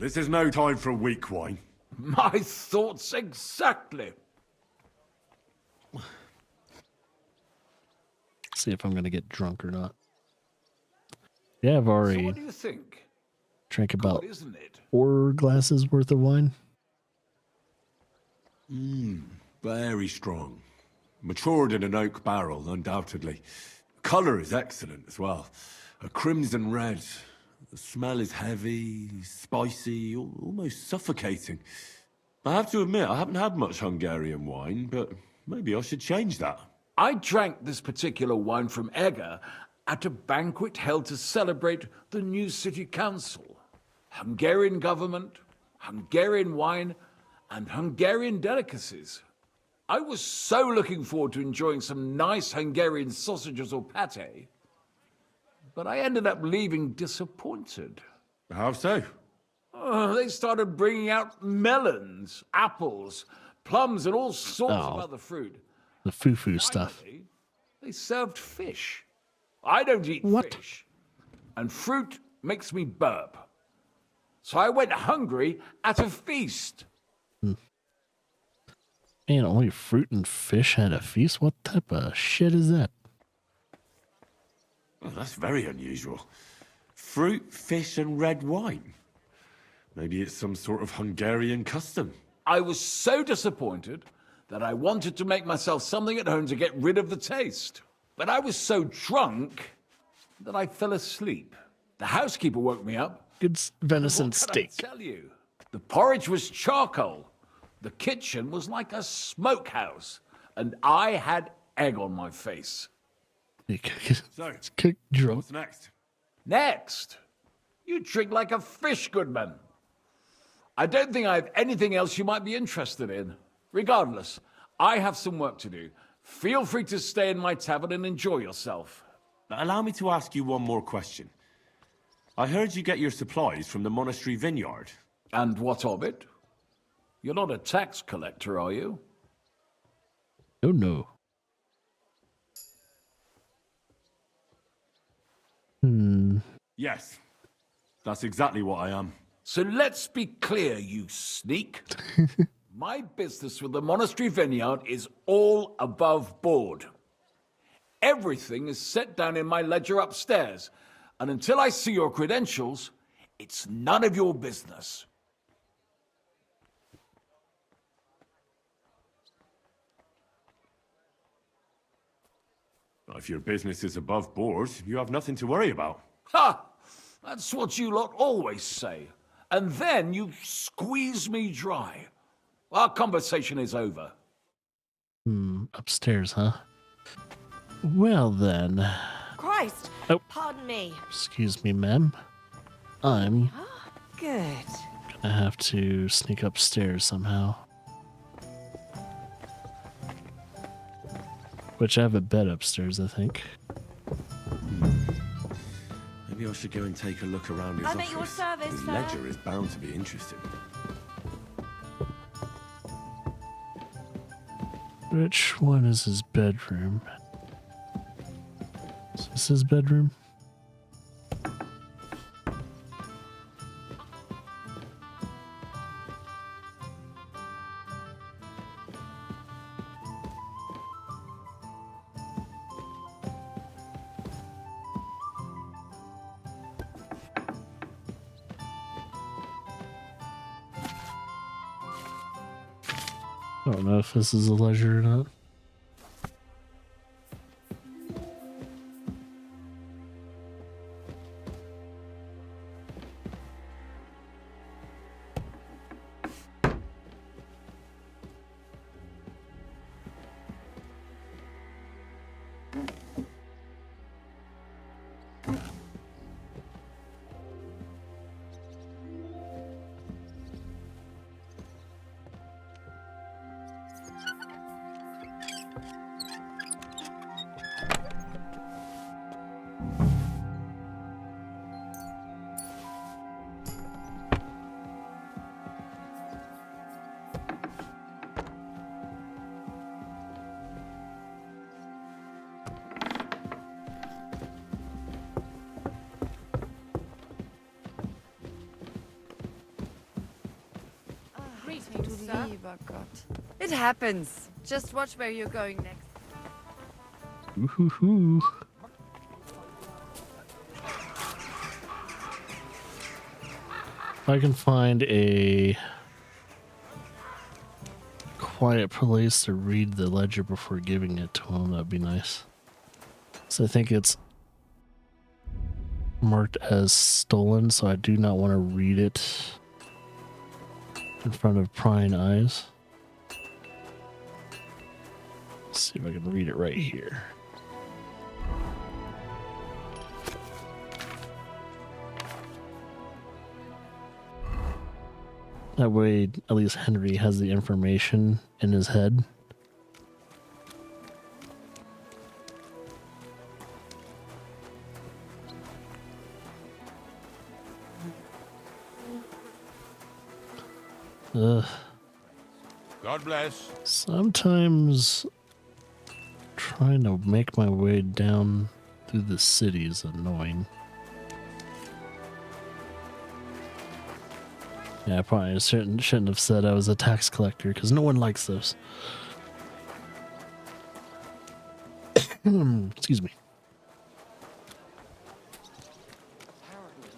This is no time for weak wine. My thoughts exactly. See if I'm gonna get drunk or not. Yeah, I've So already what do you think? drank about Good, isn't it? 4 glasses worth of wine. Very strong. Matured in an oak barrel, undoubtedly. Colour is excellent as well. A crimson red. The smell is heavy, spicy, almost suffocating. I have to admit, I haven't had much Hungarian wine, but maybe I should change that. I drank this particular wine from Egger at a banquet held to celebrate the new city council. Hungarian government, Hungarian wine, and Hungarian delicacies. I was so looking forward to enjoying some nice Hungarian sausages or pate, but I ended up leaving disappointed. How so? They started bringing out melons, apples, plums, and all sorts of Oh. other fruit. The foo-foo stuff. Finally, they served fish. I don't eat What? fish, and fruit makes me burp. So I went hungry at a feast. Man, only fruit and fish at a feast? What type of shit is that? Oh, that's very unusual. Fruit, fish, and red wine. Maybe it's some sort of Hungarian custom. I was so disappointed that I wanted to make myself something at home to get rid of the taste. But I was so drunk that I fell asleep. The housekeeper woke me up. Good venison What can steak. I tell you? The porridge was charcoal. The kitchen was like a smokehouse. And I had egg on my face. So, It's cooked drunk. what's next? Next, you drink like a fish, Goodman. I don't think I have anything else you might be interested in. Regardless, I have some work to do. Feel free to stay in my tavern and enjoy yourself. Allow me to ask you one more question. I heard you get your supplies from the monastery vineyard. And what of it? You're not a tax collector, are you? Oh no. Yes, that's exactly what I am. So let's be clear, you sneak. My business with the monastery vineyard is all above board. Everything is set down in my ledger upstairs, and until I see your credentials, it's none of your business. If your business is above board, you have nothing to worry about. Ha! That's what you lot always say. And then you squeeze me dry. Our conversation is over. Upstairs, huh? Well then. Christ! Oh. Pardon me. Excuse me, ma'am. I'm Good. gonna have to sneak upstairs somehow. Which I have a bed upstairs, I think. Maybe I should go and take a look around his I'm office. at your service, His sir. ledger is bound to be interesting. Which one is his bedroom? Is this his bedroom? I don't know if this is a ledger or not. Du lieber Gott. It happens. Just watch where you're going next. Ooh-hoo-hoo. If I can find a quiet place to read the ledger before giving it to him, that'd be nice. So I think it's marked as stolen, so I do not want to read it in front of prying eyes. Let's see if I can read it right here. That way, at least Henry has the information in his head. Ugh. God bless. Sometimes trying to make my way down through the city is annoying. Yeah, I probably shouldn't have said I was a tax collector, because no one likes those. Excuse me. Apparently,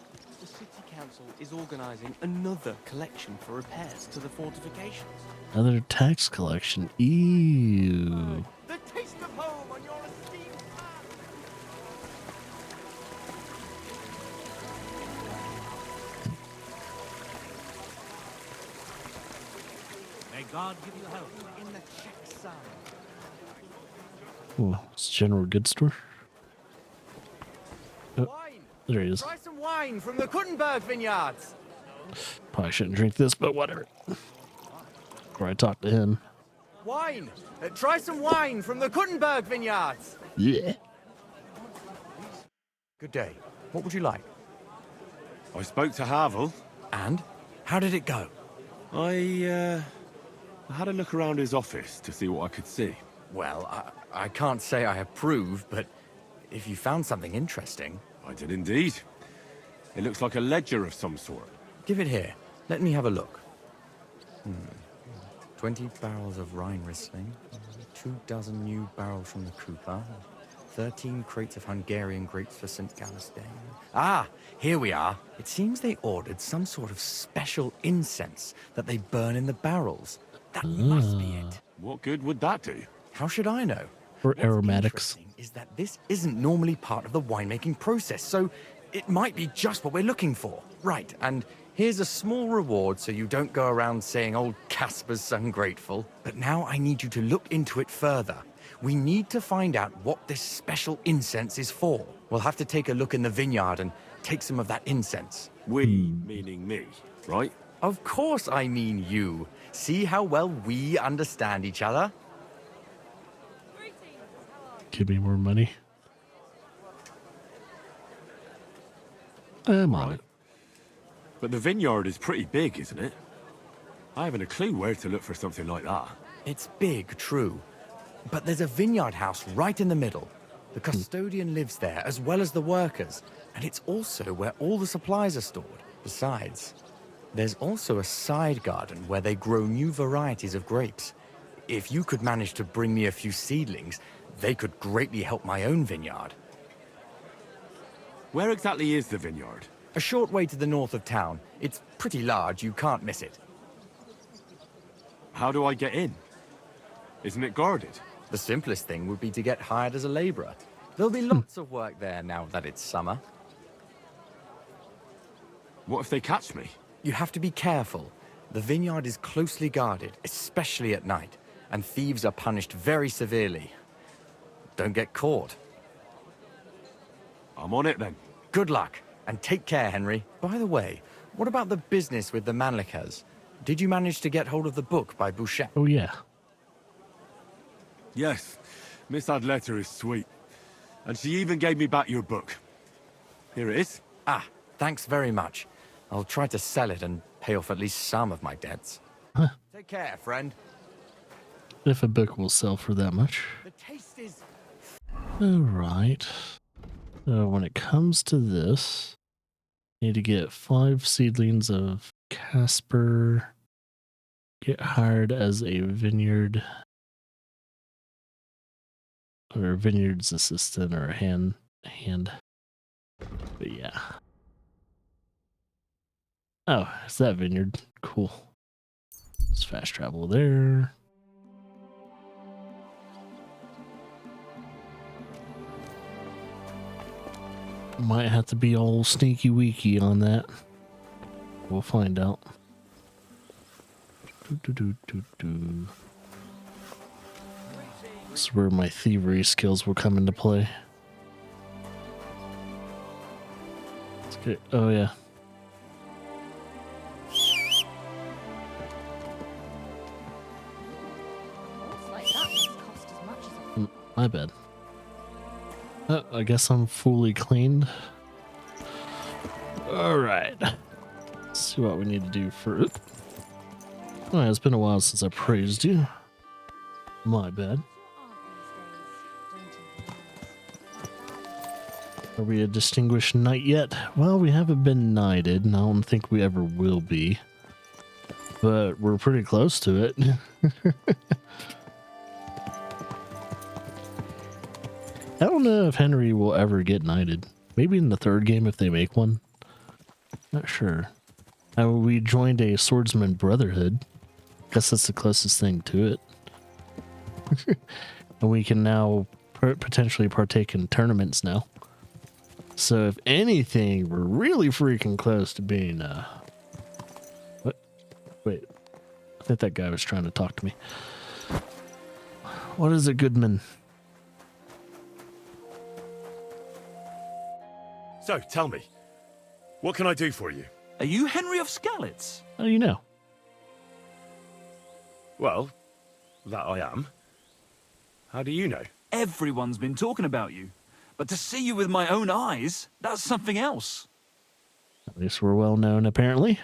the city council is organising another collection for repairs to the fortifications. Another tax collection. Ew. The taste of home on your esteemed land. May God give you help. In the check sum. Oh, it's General Goods Store. Oh, Wine! there he is. Try some wine from the Kuttenberg vineyards! Probably shouldn't drink this, but whatever. Before I talk to him. Wine! Try some wine from the Kuttenberg vineyards! Yeah. Good day. What would you like? I spoke to Havel. And? How did it go? I had a look around his office to see what I could see. Well, I can't say I approve, but if you found something interesting... I did indeed. It looks like a ledger of some sort. Give it here. Let me have a look. 20 barrels of Rhine Riesling, 24 new barrels from the Cooper, 13 crates of Hungarian grapes for St. Gallistain. Ah, here we are. It seems they ordered some sort of special incense that they burn in the barrels. That must be it. What good would that do? How should I know? Or What's aromatics. interesting is that this isn't normally part of the winemaking process, so it might be just what we're looking for. Right, and here's a small reward so you don't go around saying old Casper's ungrateful. But now I need you to look into it further. We need to find out what this special incense is for. We'll have to take a look in the vineyard and take some of that incense. We, meaning me, right? Of course I mean you. See how well we understand each other? Give me more money. I'm on it. But the vineyard is pretty big, isn't it? I haven't a clue where to look for something like that. It's big, true. But there's a vineyard house right in the middle. The custodian lives there, as well as the workers. And it's also where all the supplies are stored. Besides, there's also a side garden where they grow new varieties of grapes. If you could manage to bring me a few seedlings, they could greatly help my own vineyard. Where exactly is the vineyard? A short way to the north of town. It's pretty large, you can't miss it. How do I get in? Isn't it guarded? The simplest thing would be to get hired as a laborer. There'll be lots of work there now that it's summer. What if they catch me? You have to be careful. The vineyard is closely guarded, especially at night, and thieves are punished very severely. Don't get caught. I'm on it then. Good luck, and take care, Henry. By the way, what about the business with the Manlicas? Did you manage to get hold of the book by Bouchet? Oh, yeah. Yes, Miss Adletter is sweet. And she even gave me back your book. Here it is. Ah, thanks very much. I'll try to sell it and pay off at least some of my debts. Huh. Take care, friend. If a book will sell for that much. The taste is... Alright. So when it comes to this, I need to get 5 seedlings of Casper get hired as a vineyard or vineyards assistant or a hand. But yeah. Oh, it's that vineyard. Cool. Let's fast travel there. Might have to be all sneaky weaky on that. We'll find out. This is where my thievery skills will come into play. Let's get, oh yeah. Looks like that must cost as much as a My bad. I guess I'm fully cleaned. Alright. Let's see what we need to do first. Oh, it's been a while since I praised you. My bad. Are we a distinguished knight yet? Well, we haven't been knighted, and I don't think we ever will be. But we're pretty close to it. I don't know if Henry will ever get knighted. Maybe in the third game if they make one. Not sure. We joined a swordsman brotherhood. Guess that's the closest thing to it. And we can now potentially partake in tournaments now. So if anything, we're really freaking close to being what? Wait. I think that guy was trying to talk to me. What is it, Goodman? So, tell me, what can I do for you? Are you Henry of Skalitz? How do you know? Well, that I am. How do you know? Everyone's been talking about you. But to see you with my own eyes, that's something else. At least we're well known, apparently.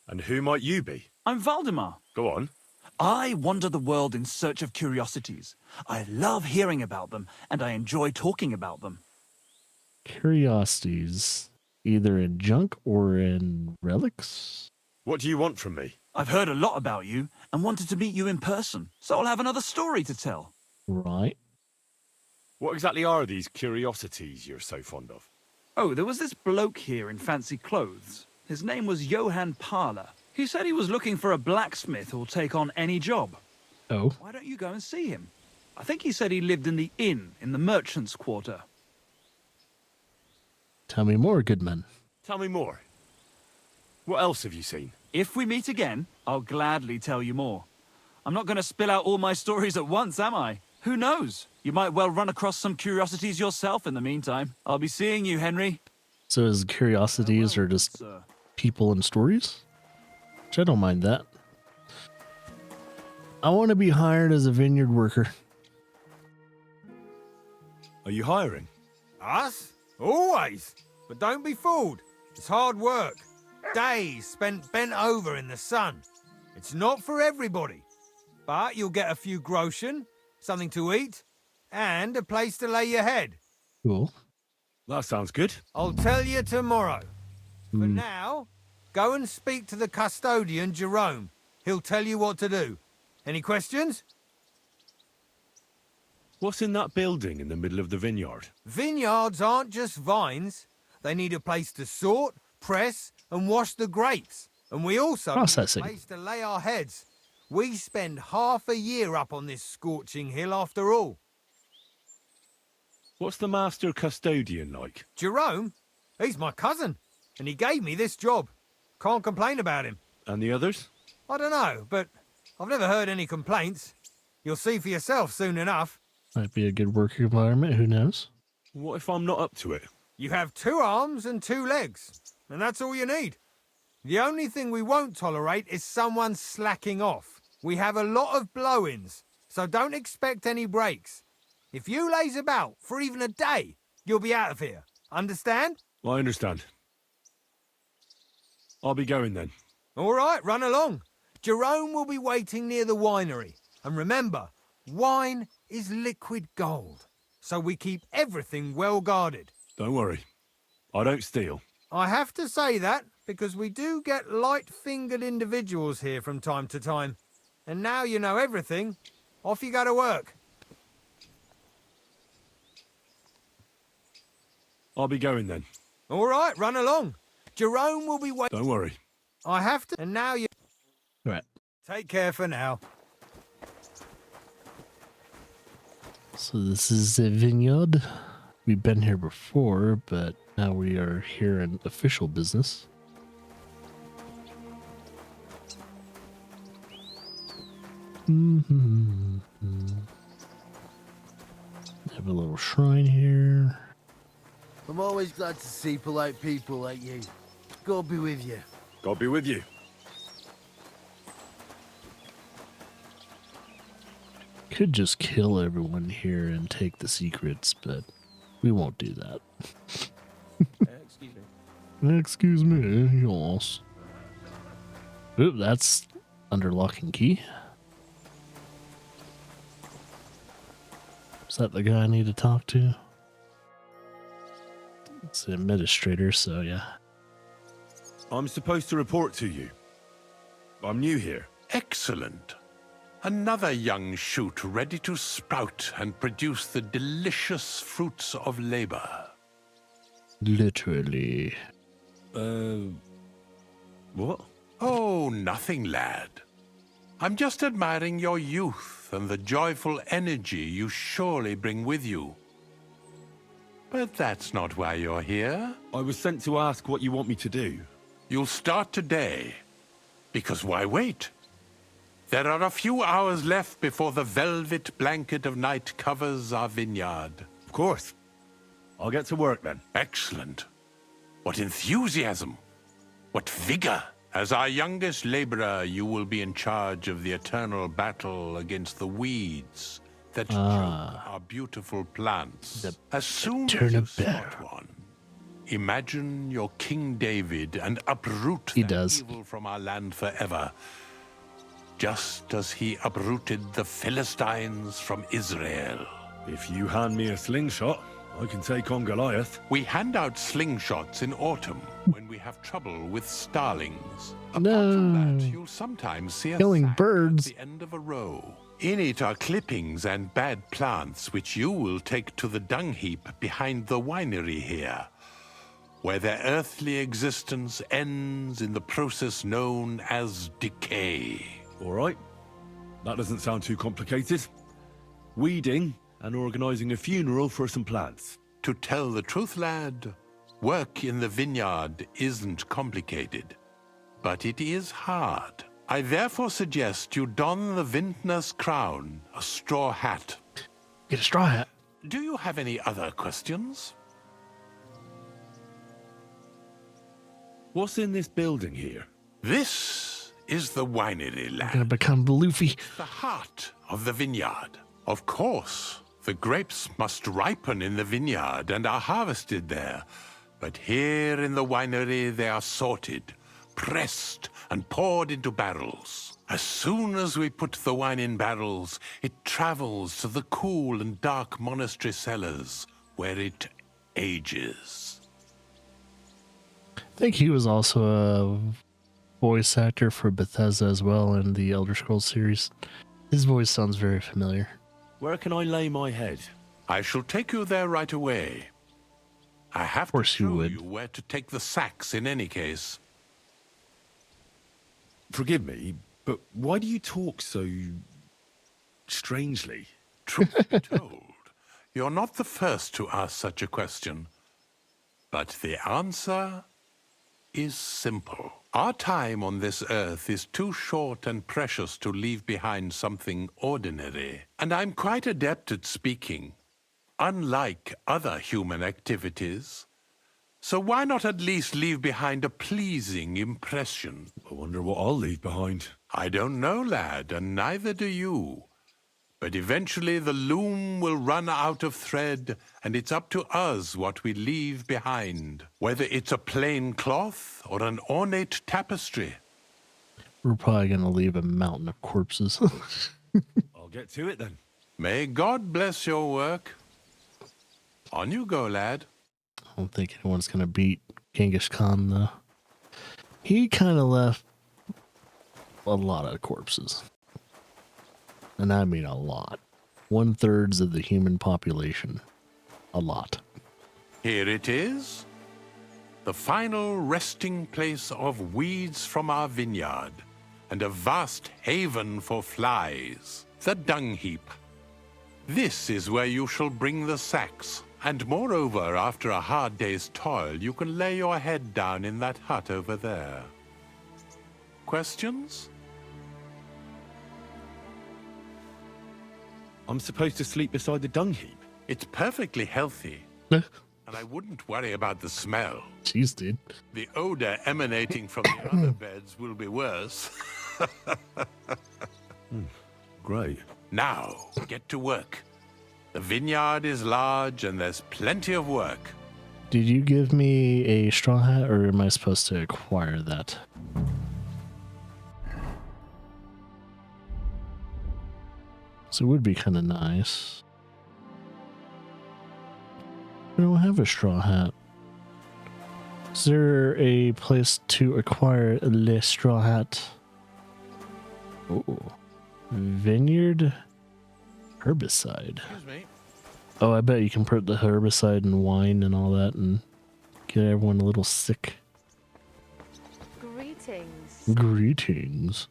And who might you be? I'm Valdemar. Go on. I wander the world in search of curiosities. I love hearing about them, and I enjoy talking about them. Curiosities, either in junk or in relics? What do you want from me? I've heard a lot about you and wanted to meet you in person, so I'll have another story to tell. Right. What exactly are these curiosities you're so fond of? Oh, there was this bloke here in fancy clothes. His name was Johann Parler. He said he was looking for a blacksmith who'll take on any job. Oh. Why don't you go and see him? I think he said he lived in the inn in the merchant's quarter. Tell me more, Goodman. Tell me more. What else have you seen? If we meet again, I'll gladly tell you more. I'm not going to spill out all my stories at once, am I? Who knows? You might well run across some curiosities yourself in the meantime. I'll be seeing you, Henry. So his curiosities are just Sir. people and stories? Which I don't mind that. I want to be hired as a vineyard worker. Are you hiring? Us? Always. But don't be fooled. It's hard work. Days spent bent over in the sun. It's not for everybody. But you'll get a few groschen, something to eat, and a place to lay your head. Cool. That sounds good. I'll tell you tomorrow. For now, go and speak to the custodian, Jerome. He'll tell you what to do. Any questions? What's in that building in the middle of the vineyard? Vineyards aren't just vines. They need a place to sort, press, and wash the grapes. And we also Processing. need a place to lay our heads. We spend half a year up on this scorching hill after all. What's the master custodian like? Jerome? He's my cousin, and he gave me this job. Can't complain about him. And the others? I don't know, but I've never heard any complaints. You'll see for yourself soon enough. Might be a good working environment, who knows? What if I'm not up to it? You have 2 arms and 2 legs, and that's all you need. The only thing we won't tolerate is someone slacking off. We have a lot of blow-ins, so don't expect any breaks. If you laze about for even a day, you'll be out of here. Understand? I understand. I'll be going then. All right, run along. Jerome will be waiting near the winery. And remember, wine is liquid gold, so we keep everything well guarded. Don't worry. I don't steal. I have to say that, because we do get light-fingered individuals here from time to time. And now you know everything, off you go to work. I'll be going then. All right, run along. Jerome will be waiting. Don't worry. I have to. And now you... Right. Take care for now. So this is a vineyard. We've been here before, but now we are here in official business. Have a little shrine here. I'm always glad to see polite people like you. God be with you. God be with you. Could just kill everyone here and take the secrets, but we won't do that. Excuse me. Excuse me, yes. Oop, that's under lock and key. Is that the guy I need to talk to? It's the administrator, so yeah. I'm supposed to report to you. I'm new here. Excellent. Another young shoot ready to sprout and produce the delicious fruits of labor. Literally. What? Oh, nothing, lad. I'm just admiring your youth and the joyful energy you surely bring with you. But that's not why you're here. I was sent to ask what you want me to do. You'll start today. Because why wait? There are a few hours left before the velvet blanket of night covers our vineyard. Of course. I'll get to work then. Excellent. What enthusiasm! What vigor! As our youngest laborer, you will be in charge of the eternal battle against the weeds that choke our beautiful plants. As soon as you spot one, imagine you're King David and uproot that evil from our land forever, just as he uprooted the Philistines from Israel. If you hand me a slingshot, I can take on Goliath. We hand out slingshots in autumn when we have trouble with starlings. Apart No. from that, you'll sometimes see a Killing sack birds. at the end of a row. In it are clippings and bad plants which you will take to the dung heap behind the winery here, where their earthly existence ends in the process known as decay. All right. That doesn't sound too complicated. Weeding and organizing a funeral for some plants. To tell the truth, lad, work in the vineyard isn't complicated, but it is hard. I therefore suggest you don the vintner's crown, a straw hat. Get a straw hat. Do you have any other questions? What's in this building here? This is the winery, I'm lad. gonna become Luffy. The heart of the vineyard. Of course, the grapes must ripen in the vineyard and are harvested there. But here in the winery they are sorted, pressed, and poured into barrels. As soon as we put the wine in barrels, it travels to the cool and dark monastery cellars, where it ages. I think he was also a voice actor for Bethesda as well in the Elder Scrolls series. His voice sounds very familiar. Where can I lay my head? I shall take you there right away. I have to show you where to take the sacks in any case. Forgive me, but why do you talk so strangely? Truth be told, you're not the first to ask such a question. But the answer is simple. Our time on this earth is too short and precious to leave behind something ordinary. And I'm quite adept at speaking, unlike other human activities. So why not at least leave behind a pleasing impression? I wonder what I'll leave behind. I don't know, lad, and neither do you. But eventually the loom will run out of thread, and it's up to us what we leave behind. Whether it's a plain cloth or an ornate tapestry. We're probably gonna leave a mountain of corpses. I'll get to it then. May God bless your work. On you go, lad. I don't think anyone's gonna beat Genghis Khan though. he kind of left a lot of corpses. And I mean a lot. 1/3 of the human population. A lot. Here it is. The final resting place of weeds from our vineyard, and a vast haven for flies, the dung heap. This is where you shall bring the sacks, and moreover, after a hard day's toil, you can lay your head down in that hut over there. Questions? I'm supposed to sleep beside the dung heap. It's perfectly healthy, Eh, and I wouldn't worry about the smell. Jeez, dude. The odor emanating from the other beds will be worse. Great. Now, get to work. The vineyard is large and there's plenty of work. Did you give me a straw hat, or am I supposed to acquire that? So it would be kind of nice. I don't have a straw hat. Is there a place to acquire a straw hat? Oh, vineyard herbicide. Excuse me. Oh, I bet you can put the herbicide in wine and all that and get everyone a little sick. Greetings. Greetings.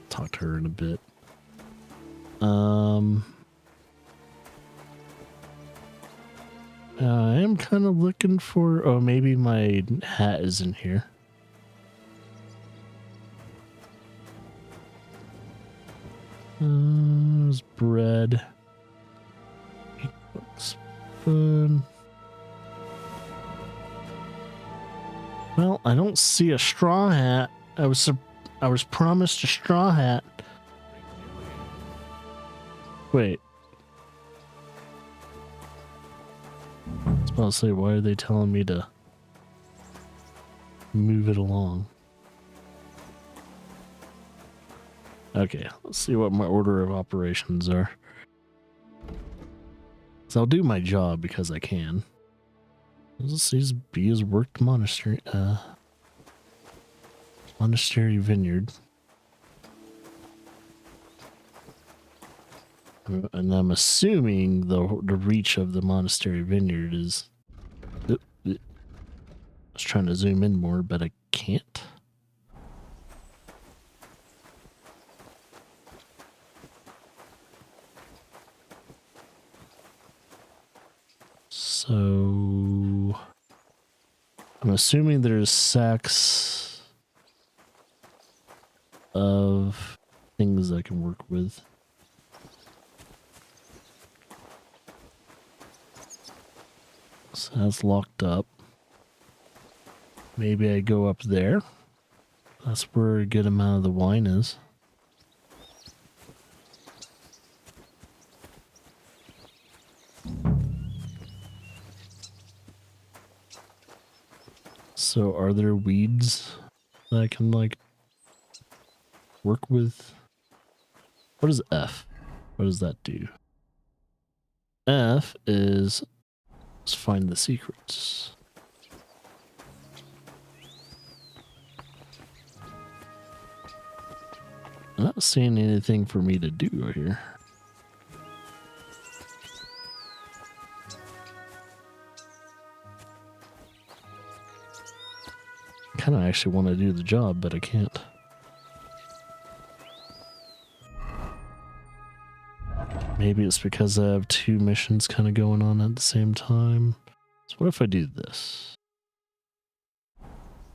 Talk to her in a bit. I am kind of looking for... Oh, maybe my hat is in here. There's bread. Spoon. Well, I don't see a straw hat. I was promised a straw hat. Wait. I was about to say, why are they telling me to move it along? Okay, let's see what my order of operations are. So I'll do my job because I can. This is Bea's worked monastery, monastery vineyard. And I'm assuming the reach of the monastery vineyard is... I was trying to zoom in more, but I can't. So I'm assuming there's sacks of things I can work with. So that's locked up. Maybe I go up there. That's where a good amount of the wine is. So are there weeds that I can like work with? What is F? What does that do? F is let's find the secrets. I'm not seeing anything for me to do right here. I kind of actually want to do the job, but I can't. Maybe it's because I have two missions kind of going on at the same time. So what if I do this?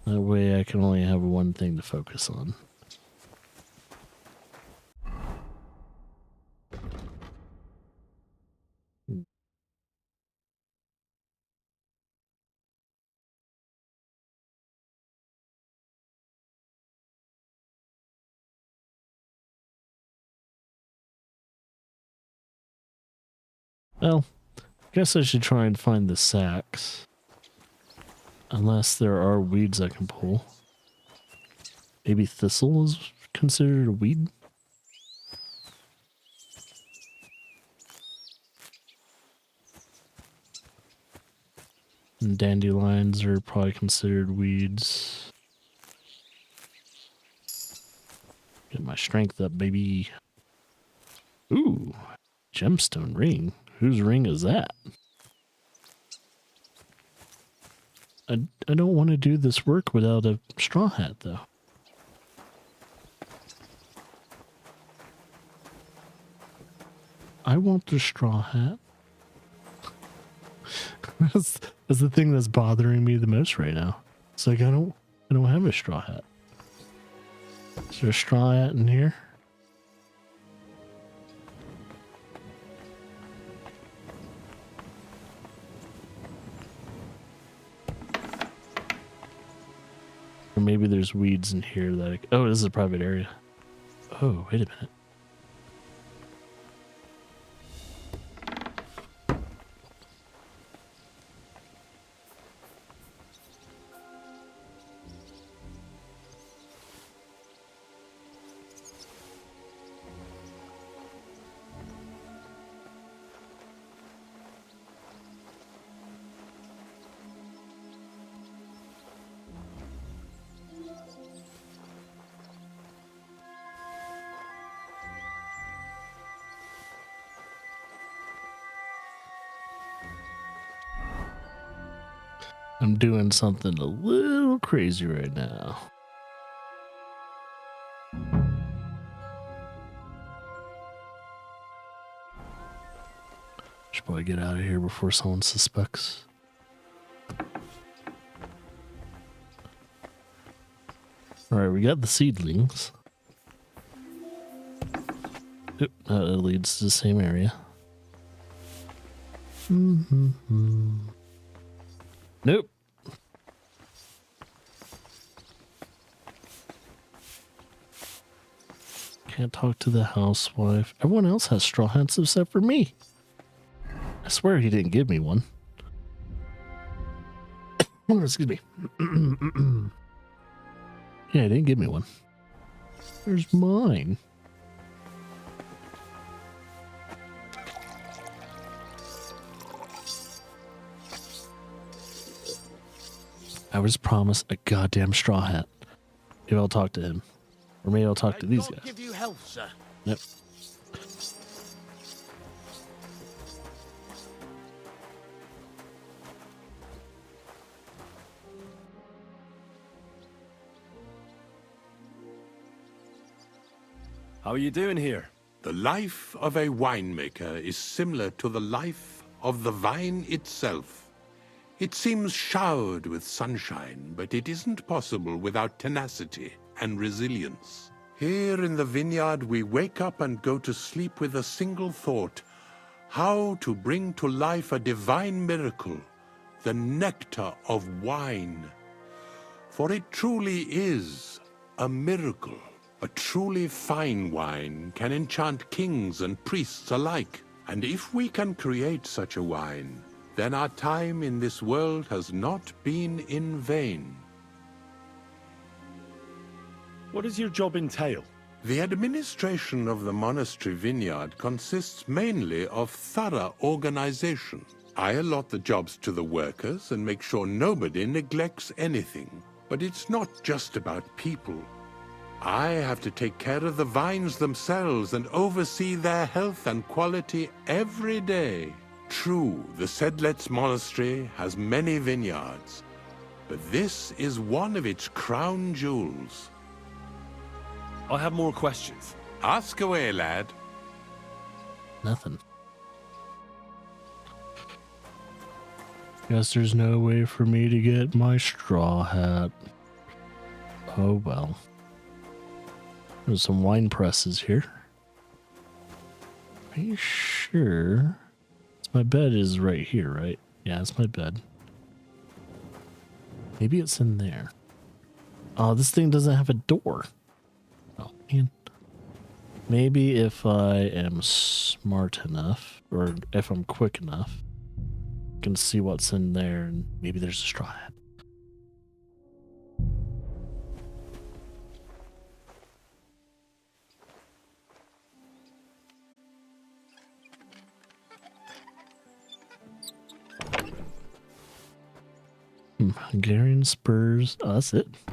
That way I can only have one thing to focus on. Well, I guess I should try and find the sacks. Unless there are weeds I can pull. Maybe thistle is considered a weed? And dandelions are probably considered weeds. Get my strength up, baby. Ooh, gemstone ring. Whose ring is that? I don't want to do this work without a straw hat, though. I want the straw hat. that's the thing that's bothering me the most right now. It's like I don't have a straw hat. Is there a straw hat in here? Or maybe there's weeds in here that oh, this is a private area. Oh, wait a minute. I'm doing something a little crazy right now. Should probably get out of here before someone suspects. Alright, we got the seedlings. Oop, that leads to the same area. Nope. Can't talk to the housewife. Everyone else has straw hats except for me. I swear he didn't give me one. Oh, excuse me. Yeah, he didn't give me one. Where's mine? I was promised a goddamn straw hat. Maybe I'll talk to him. Or maybe I'll talk to these guys. Give you health, sir. Yep. How are you doing here? The life of a winemaker is similar to the life of the vine itself. It seems showered with sunshine, but it isn't possible without tenacity and resilience. Here in the vineyard, we wake up and go to sleep with a single thought: how to bring to life a divine miracle, the nectar of wine. For it truly is a miracle. A truly fine wine can enchant kings and priests alike. And if we can create such a wine, then our time in this world has not been in vain. What does your job entail? The administration of the monastery vineyard consists mainly of thorough organization. I allot the jobs to the workers and make sure nobody neglects anything. But it's not just about people. I have to take care of the vines themselves and oversee their health and quality every day. True, the Sedlets Monastery has many vineyards, but this is one of its crown jewels. I have more questions. Ask away, lad. Nothing. Guess there's no way for me to get my straw hat. Oh well. There's some wine presses here. Are you sure? My bed is right here, right? Yeah, it's my bed. Maybe it's in there. Oh, this thing doesn't have a door. Oh, man. Maybe if I am smart enough, or if I'm quick enough, I can see what's in there, and maybe there's a straw hat. Hungarian spurs. Oh, that's it.